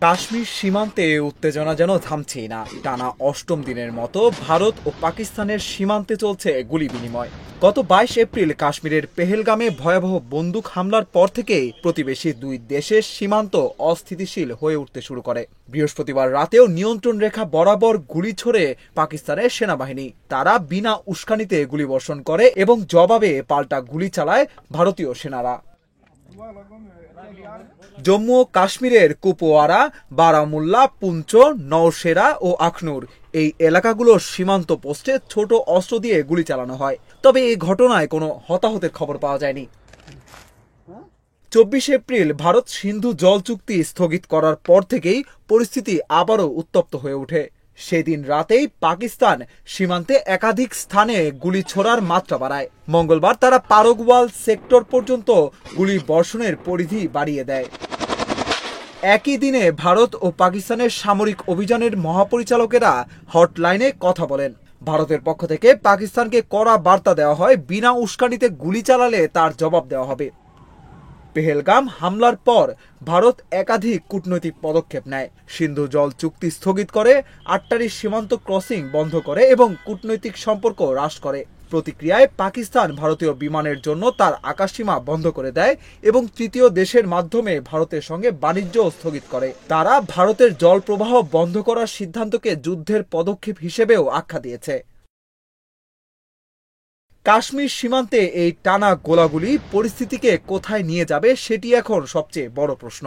কাশ্মীর সীমান্তে উত্তেজনা যেন থামছেই না। টানা অষ্টম দিনের মতো ভারত ও পাকিস্তানের সীমান্তে চলছে গুলি বিনিময়। গত 22 এপ্রিল কাশ্মীরের পেহেলগামে ভয়াবহ বন্দুক হামলার পর থেকেই প্রতিবেশী দুই দেশের সীমান্ত অস্থিতিশীল হয়ে উঠতে শুরু করে। বৃহস্পতিবার রাতেও নিয়ন্ত্রণ রেখা বরাবর গুলি ছোড়ে পাকিস্তানের সেনাবাহিনী। তারা বিনা উস্কানিতে গুলিবর্ষণ করে এবং জবাবে পাল্টা গুলি চালায় ভারতীয় সেনারা। জম্মু ও কাশ্মীরের কুপওয়ারা, বারামুল্লা, পুঞ্চ, নওশেরা ও আখনুর এই এলাকাগুলোর সীমান্ত পোস্টে ছোট অস্ত্র দিয়ে গুলি চালানো হয়। তবে এই ঘটনায় কোনো হতাহতের খবর পাওয়া যায়নি। 24 এপ্রিল ভারত সিন্ধু জল চুক্তি স্থগিত করার পর থেকেই পরিস্থিতি আবারও উত্তপ্ত হয়ে ওঠে। সেদিন রাতেই পাকিস্তান সীমান্তে একাধিক স্থানে গুলি ছোড়ার মাত্রা বাড়ায়। মঙ্গলবার তারা পারগওয়াল সেক্টর পর্যন্ত গুলি বর্ষণের পরিধি বাড়িয়ে দেয়। একই দিনে ভারত ও পাকিস্তানের সামরিক অভিযানের মহাপরিচালকেরা হটলাইনে কথা বলেন। ভারতের পক্ষ থেকে পাকিস্তানকে কড়া বার্তা দেওয়া হয়, বিনা উস্কানিতে গুলি চালালে তার জবাব দেওয়া হবে। পেহেলগাম হামলার পর ভারত একাধিক কূটনৈতিক পদক্ষেপ নেয়। সিন্ধু জল চুক্তি স্থগিত করে, আটটারি সীমান্ত ক্রসিং বন্ধ করে এবং কূটনৈতিক সম্পর্ক হ্রাস করে। প্রতিক্রিয়ায় পাকিস্তান ভারতীয় বিমানের জন্য তার আকাশসীমা বন্ধ করে দেয় এবং তৃতীয় দেশের মাধ্যমে ভারতের সঙ্গে বাণিজ্য স্থগিত করে। তারা ভারতের জল প্রবাহ বন্ধ করার সিদ্ধান্তকে যুদ্ধের পদক্ষেপ হিসেবেও আখ্যা দিয়েছে। কাশ্মীর সীমান্তে এই টানা গোলাগুলি পরিস্থিতিকে কোথায় নিয়ে যাবে সেটি এখন সবচেয়ে বড় প্রশ্ন।